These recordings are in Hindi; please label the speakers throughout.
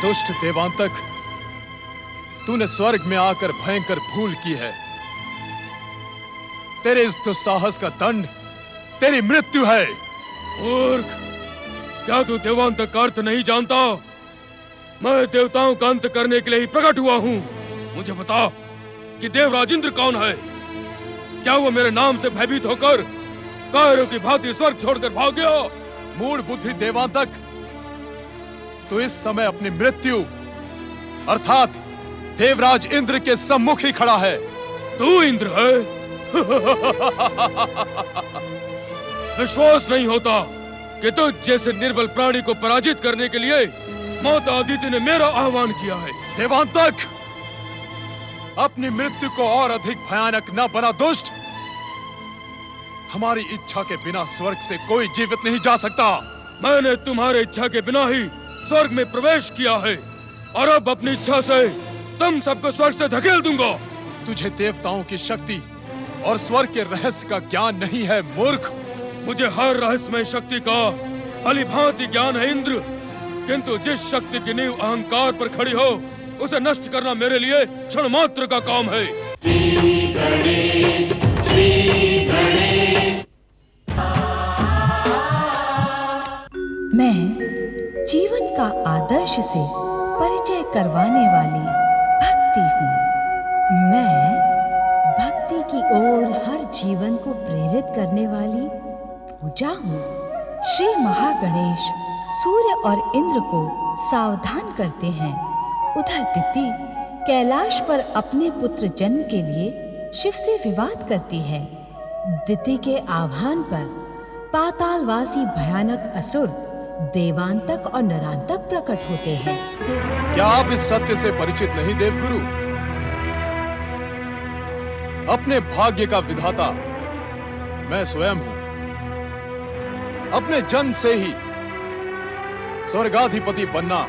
Speaker 1: दुष्ट देवांतक, तूने स्वर्ग में आकर भयंकर भूल की है। तेरे इस दुस्साहस का दंड तेरी मृत्यु है।
Speaker 2: मूर्ख, क्या तू देवांतक का अर्थ नहीं जानता? मैं देवताओं का अंत करने के लिए ही प्रकट हुआ हूँ। मुझे बता कि देवराज इंद्र कौन है? क्या वो मेरे नाम से भयभीत होकर कायरों की भांति स्वर्ग छोड़कर भाग गया?
Speaker 1: मूढ़ बुद्धि देवांतक, तो इस समय अपनी मृत्यु अर्थात देवराज इंद्र के सम्मुख ही खड़ा है।
Speaker 2: तू इंद्र है? विश्वास नहीं होता कि तुझ जैसे निर्बल प्राणी को पराजित करने के लिए माता अदिति ने मेरा आह्वान किया है।
Speaker 1: देवांतक, अपनी मृत्यु को और अधिक भयानक न बना दुष्ट। हमारी इच्छा के बिना स्वर्ग से कोई जीवित नहीं जा सकता।
Speaker 2: मैंने तुम्हारे इच्छा के बिना ही स्वर्ग में प्रवेश किया है और अब अपनी इच्छा से तुम सबको स्वर्ग से धकेल दूंगा।
Speaker 1: तुझे देवताओं की शक्ति और स्वर्ग के रहस्य का ज्ञान नहीं है मूर्ख।
Speaker 2: मुझे हर रहस्यमय शक्ति का भलीभांति ज्ञान है इंद्र, किंतु जिस शक्ति की नींव अहंकार पर खड़ी हो उसे नष्ट करना मेरे लिए क्षण मात्र का काम है।
Speaker 3: श्री गणेश, श्री गणेश।
Speaker 4: मैं जीवन का आदर्श से परिचय करवाने वाली भक्ति हूँ। मैं भक्ति की ओर हर जीवन को प्रेरित करने वाली पूजा हूँ। श्री महागणेश सूर्य और इंद्र को सावधान करते हैं। उधर दिति कैलाश पर अपने पुत्र जन्म के लिए शिव से विवाद करती है। दिति के आह्वान पर पातालवासी भयानक असुर देवांतक और नरांतक प्रकट होते हैं।
Speaker 1: क्या आप इस सत्य से परिचित नहीं देवगुरु? अपने भाग्य का विधाता मैं स्वयं हूं। अपने जन्म से ही स्वर्गाधिपति बनना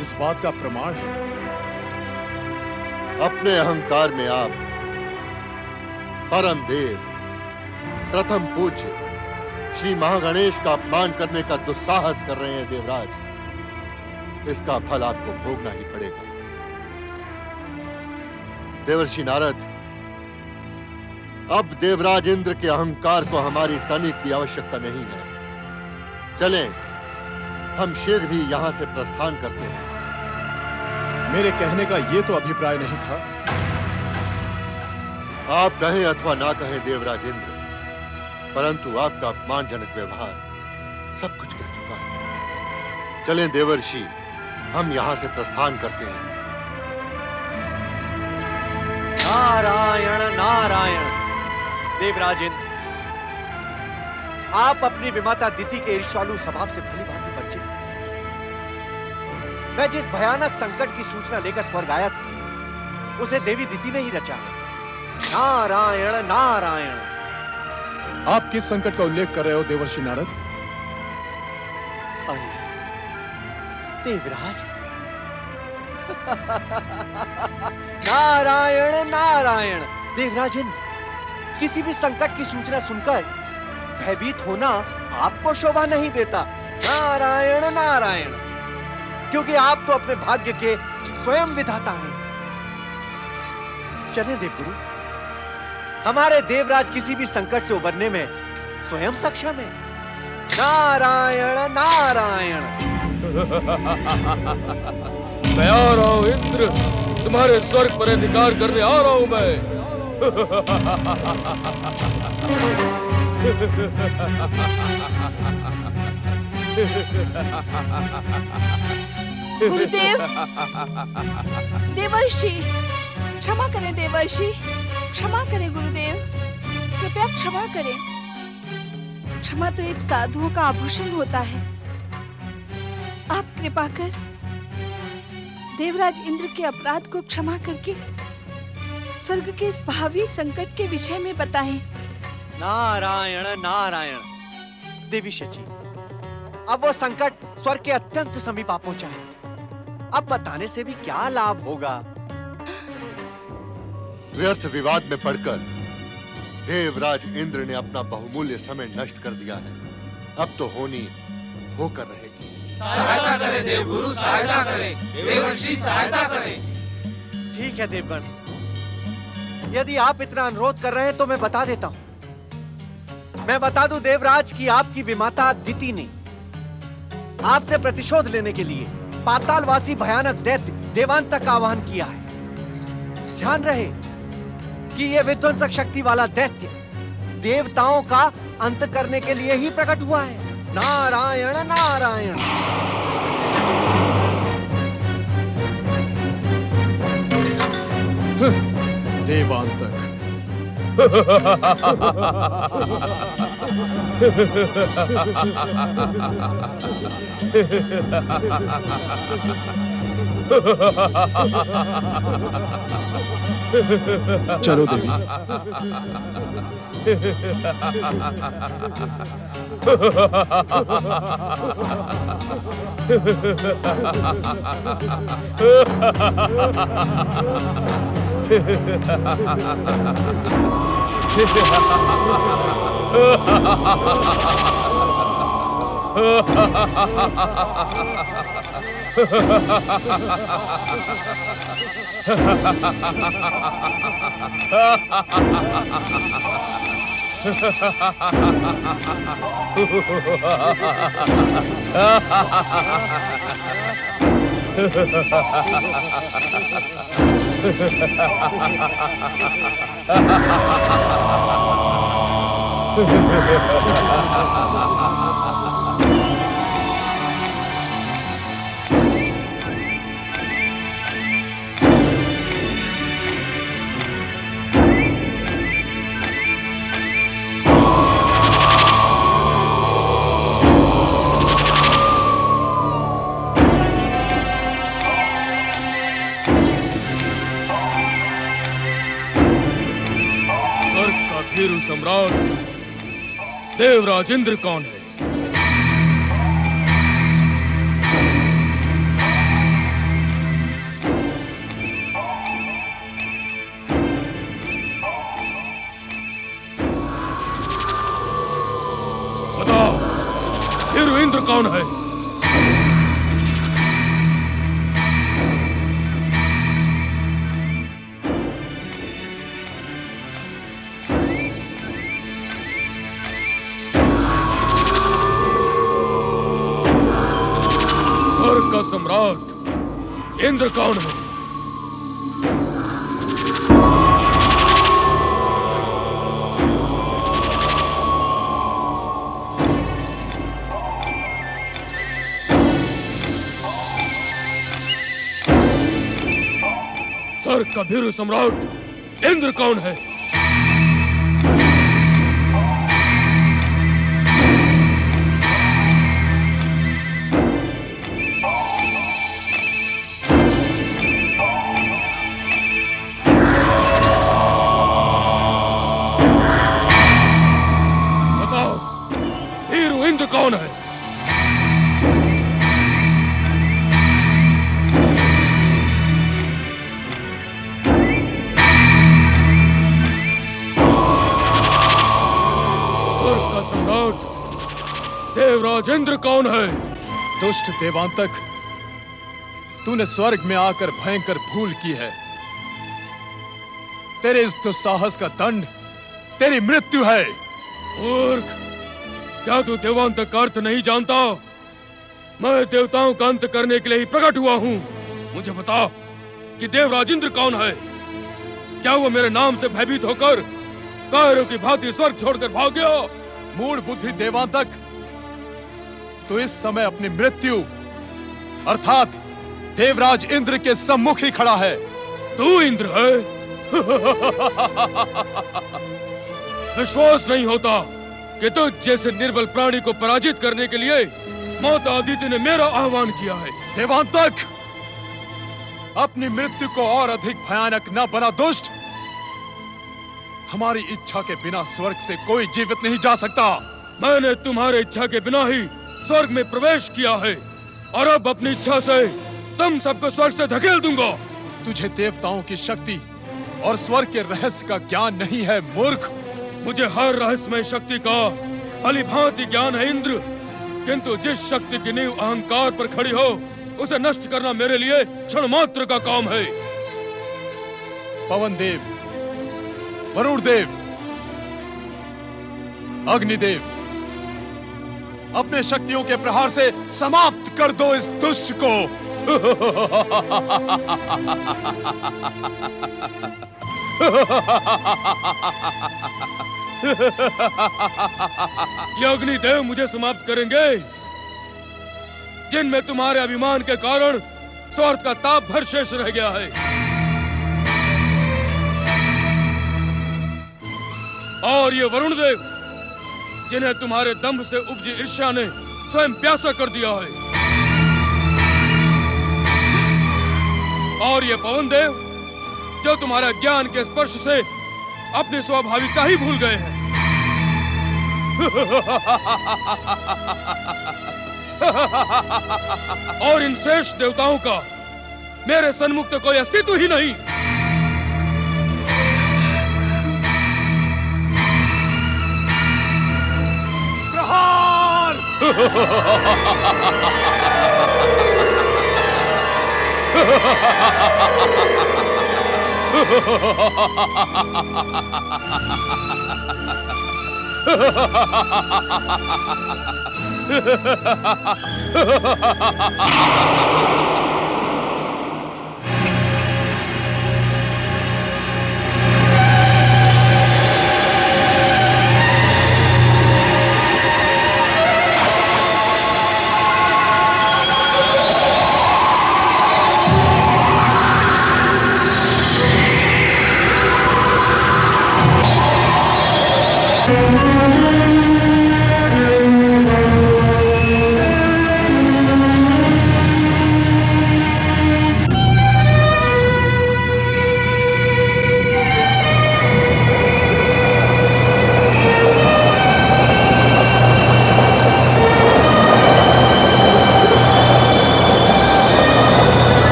Speaker 1: इस बात का प्रमाण है।
Speaker 5: अपने अहंकार में आप परम देव, प्रथम पूज्य श्री महागणेश का अपमान करने का दुस्साहस कर रहे हैं देवराज। इसका फल आपको भोगना ही पड़ेगा। देवर्षि नारद, अब देवराज इंद्र के अहंकार को हमारी तनिक भी आवश्यकता नहीं है। चलें, हम शीघ्र ही यहां से प्रस्थान करते हैं।
Speaker 1: मेरे कहने का ये तो अभिप्राय नहीं था।
Speaker 5: आप कहें अथवा ना कहें देवराज इंद्र, परंतु आपका अपमानजनक व्यवहार सब कुछ कह चुका है। चलें देवर्षि, हम यहां से प्रस्थान करते हैं।
Speaker 6: नारायण नारायण। देवराज इंद्र, आप अपनी विमाता दिति के ईर्ष्यालु स्वभाव से भलीभांति परिचित हैं। मैं जिस भयानक संकट की सूचना लेकर स्वर्ग आया था उसे देवी दिति ने ही रचा है। नारायण नारायण।
Speaker 1: आप किस संकट का उल्लेख कर रहे हो देवर्षि नारद?
Speaker 6: अरे देवराज, नारायण नारायण। देवराज इंद्र, किसी भी संकट की सूचना सुनकर भयभीत होना आपको शोभा नहीं देता। नारायण नारायण, क्योंकि आप तो अपने भाग्य के स्वयं विधाता हैं। चलें देवगुरु, हमारे देवराज किसी भी संकट से उबरने में स्वयं सक्षम है। नारायण नारायण।
Speaker 2: मैं आ रहा हूं इंद्र, तुम्हारे स्वर्ग पर अधिकार करने आ रहा हूं मैं।
Speaker 7: गुरुदेव, देवर्षि, क्षमा करें देवर्षि, क्षमा करें गुरुदेव, कृपया क्षमा करें। क्षमा तो एक साधुओं का आभूषण होता है। आप कृपा कर देवराज इंद्र के अपराध को क्षमा करके स्वर्ग के इस भावी संकट के विषय में बताएं।
Speaker 6: नारायण नारायण। देवी शची, अब वो संकट स्वर्ग के अत्यंत समीप आ पहुंचा है। अब बताने से भी क्या लाभ होगा?
Speaker 5: व्यर्थ विवाद में पड़कर देवराज इंद्र ने अपना बहुमूल्य समय नष्ट कर दिया है। अब तो होनी होकर रहेगी।
Speaker 8: सहायता करे देवगुरु, सहायता करे देवर्षि, सहायता करे।
Speaker 6: ठीक है देवगण, यदि आप इतना अनुरोध कर रहे हैं तो मैं बता देता हूं। मैं बता दूं देवराज कि आपकी विमाता अदिति ने आपसे प्रतिशोध लेने के लिए पातालवासी भयानक दैत्य देवांतक का आह्वान किया है। ध्यान रहे कि यह विध्वंसक शक्ति वाला दैत्य देवताओं का अंत करने के लिए ही प्रकट हुआ है। नारायण नारायण।
Speaker 1: देवांतक। चलो देवी।
Speaker 2: वीरू सम्राट देवराज इंद्र कौन है? बताओ, वीरू इंद्र कौन है? का सम्राट इंद्र कौन है? स्वर्ग का भीरू सम्राट इंद्र कौन है? कौन है? स्वर्ग का सम्राट देवराज इंद्र कौन है?
Speaker 1: दुष्ट देवांतक, तूने स्वर्ग में आकर भयंकर भूल की है। तेरे इस दुस्साहस का दंड तेरी मृत्यु है।
Speaker 2: मूर्ख, क्या तू देवांतक का अर्थ नहीं जानता? मैं देवताओं का अंत करने के लिए ही प्रकट हुआ हूँ। मुझे बता कि देवराज इंद्र कौन है? क्या वो मेरे नाम से भयभीत होकर कायरों की भांति स्वर्ग छोड़कर भाग गया?
Speaker 1: मूढ़ बुद्धि देवांतक, तो इस समय अपनी मृत्यु अर्थात देवराज इंद्र के सम्मुख ही खड़ा है।
Speaker 2: तू इंद्र है? विश्वास नहीं होता कि तुझ जैसे निर्बल प्राणी को पराजित करने के लिए माता अदिति ने मेरा आह्वान किया है।
Speaker 1: देवांतक, अपनी मृत्यु को और अधिक भयानक न बना दुष्ट। हमारी इच्छा के बिना स्वर्ग से कोई जीवित नहीं जा सकता।
Speaker 2: मैंने तुम्हारे इच्छा के बिना ही स्वर्ग में प्रवेश किया है और अब अपनी इच्छा से तुम सबको स्वर्ग से धकेल दूंगा।
Speaker 1: तुझे देवताओं की शक्ति और स्वर्ग के रहस्य का ज्ञान नहीं है मूर्ख।
Speaker 2: मुझे हर रहस्यमय शक्ति का भली भांति ज्ञान है इंद्र। किंतु जिस शक्ति की नींव अहंकार पर खड़ी हो, उसे नष्ट करना मेरे लिए क्षण मात्र का काम है।
Speaker 1: पवन देव, वरुण देव, अग्निदेव, अपने शक्तियों के प्रहार से समाप्त कर दो इस दुष्ट को।
Speaker 2: ये अग्निदेव मुझे समाप्त करेंगे, जिनमें तुम्हारे अभिमान के कारण स्वार्थ का ताप भर शेष रह गया है। और ये वरुण देव, जिन्हें तुम्हारे दंभ से उपजी ईर्ष्या ने स्वयं प्यासा कर दिया है। और ये पवन देव, जो तुम्हारे ज्ञान के स्पर्श से अपनी स्वाभाविकता ही भूल गए हैं। और इन शेष देवताओं का मेरे सन्मुख तो कोई अस्तित्व ही नहीं।
Speaker 1: प्रहार!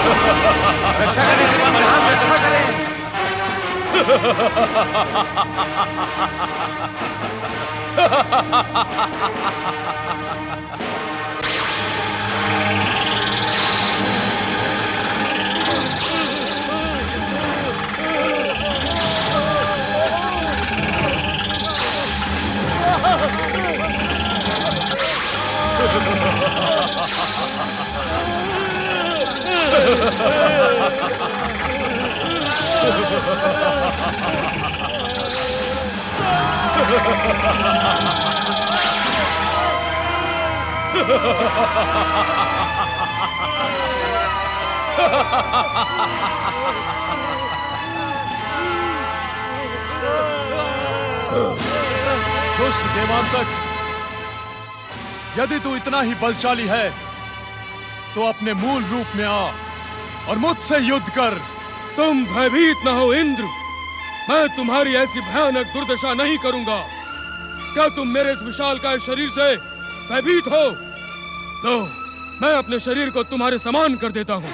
Speaker 6: रक्षा करें प्रधान, रक्षा करें।
Speaker 1: दुष्ट देवांतक, यदि तू इतना ही बलशाली है तो अपने मूल रूप में आ और मुझसे युद्ध कर।
Speaker 2: तुम भयभीत न हो इंद्र, मैं तुम्हारी ऐसी भयानक दुर्दशा नहीं करूंगा। क्या तुम मेरे इस विशालकाय शरीर से भयभीत हो? लो, मैं अपने शरीर को तुम्हारे समान कर देता हूं।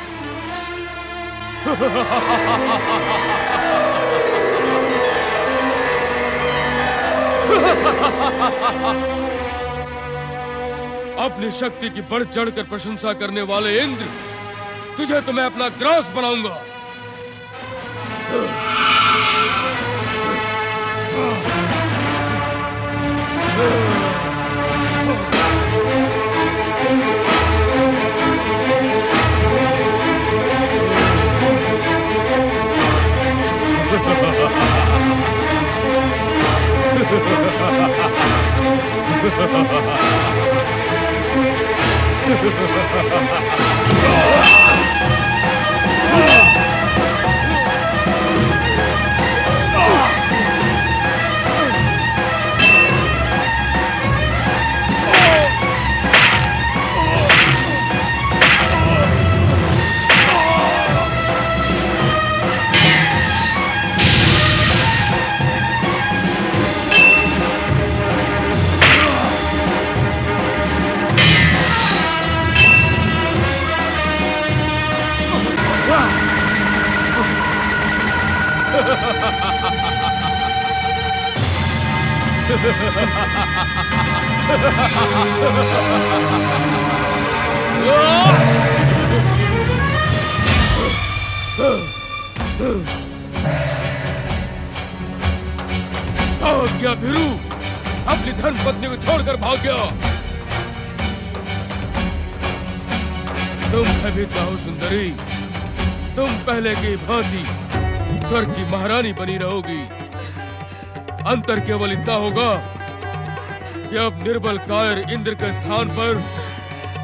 Speaker 2: अपनी शक्ति की बढ़ चढ़कर प्रशंसा करने वाले इंद्र, तुझे तो मैं अपना ग्रास बनाऊंगा। भाग गया भिरू, अपनी धर्म पत्नी को छोड़कर भाग गया। तुम भयभीत ना हो सुंदरी, तुम पहले की भांति स्वर्ग की महारानी बनी रहोगी। अंतर केवल इतना होगा कि अब निर्बल कायर इंद्र के स्थान पर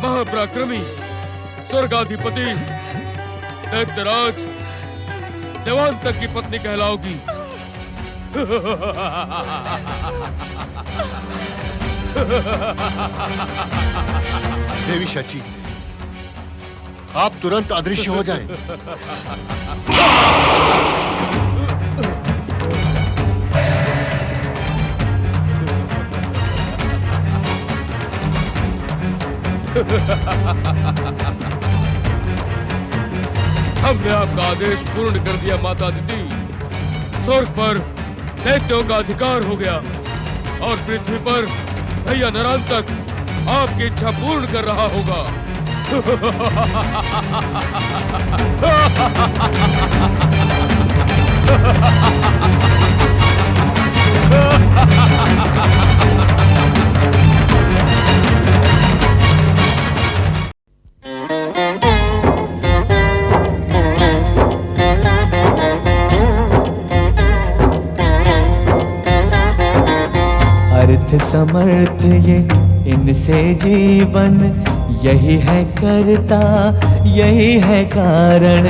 Speaker 2: महापराक्रमी स्वर्गाधिपति दैत्यराज देवांतक की पत्नी कहलाओगी।
Speaker 5: देवी शची, आप तुरंत अदृश्य हो जाएं।
Speaker 2: हमने आपका आदेश पूर्ण कर दिया माता दीदी। स्वर्ग पर दैत्यों का अधिकार हो गया और पृथ्वी पर भैया नरांतक आपकी इच्छा पूर्ण कर रहा होगा।
Speaker 9: अर्थ समर्थ ये इनसे जीवन, यही है करता यही है कारण।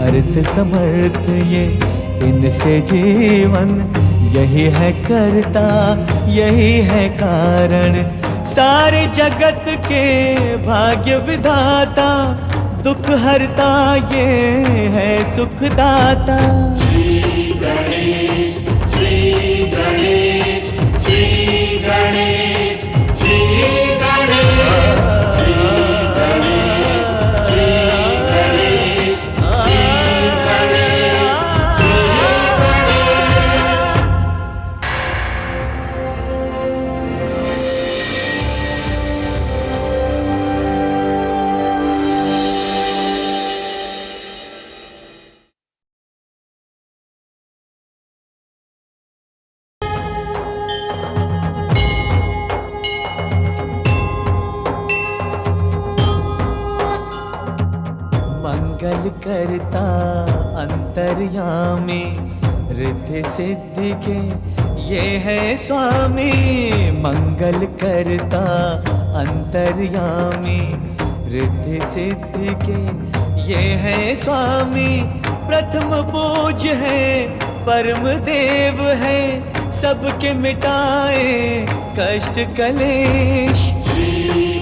Speaker 9: अर्थ समर्थ ये इनसे जीवन, यही है करता यही है कारण। सारे जगत के भाग्य विधाता, दुख हरता ये है सुखदाता।
Speaker 3: श्री गणेश, श्री गणेश, श्री गणेश, श्री गणेश, श्री गणेश, श्री गणेश,
Speaker 9: मंगल करता अंतर्यामी, रिद्धि सिद्धि के ये है स्वामी। मंगल करता अंतर्यामी, रिद्धि सिद्धि के ये है स्वामी। प्रथम पूज्य है, परम देव है, सबके मिटाए कष्ट कलेश।
Speaker 3: श्री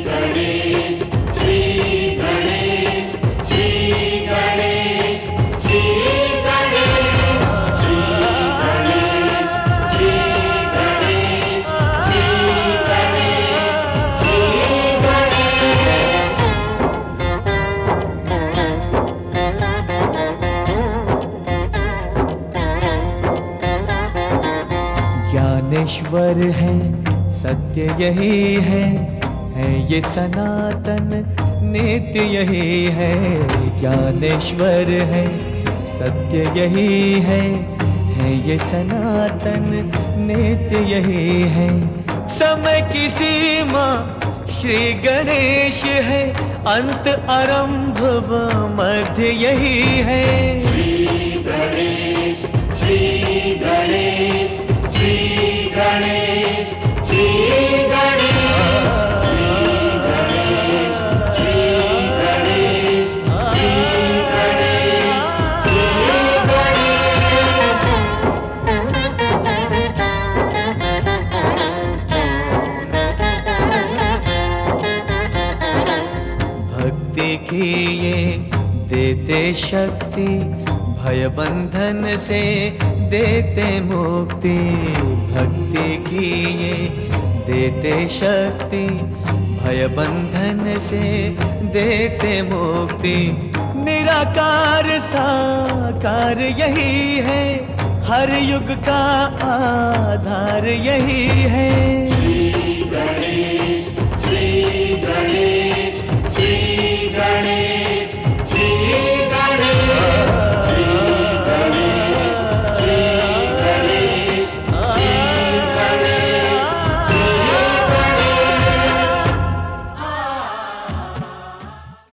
Speaker 3: गणेश, श्री गणेश, श्री गणेश, श्री गणेश, श्री गणेश, श्री गणेश, श्री गणेश, श्री गणेश।
Speaker 9: ज्ञानेश्वर है, सत्य यही है ये सनातन नित्य यही है। ज्ञानेश्वर है, सत्य यही है ये सनातन नित्य यही है। समय की सीमा श्री गणेश है, अंत आरंभ व मध्य यही है।
Speaker 3: श्री गणेश, श्री गणेश, श्री गणेश, श्री गणेश, श्री गणेश, श्री गणेश, श्री गणेश, श्री गणेश।
Speaker 9: भक्ति की ये देते शक्ति, भय बंधन से देते मुक्ति। भक्ति की ये देते शक्ति, भय बंधन से देते मुक्ति। निराकार साकार यही है, हर युग का आधार यही है।
Speaker 3: श्री गणेश, श्री गणेश, श्री गणेश,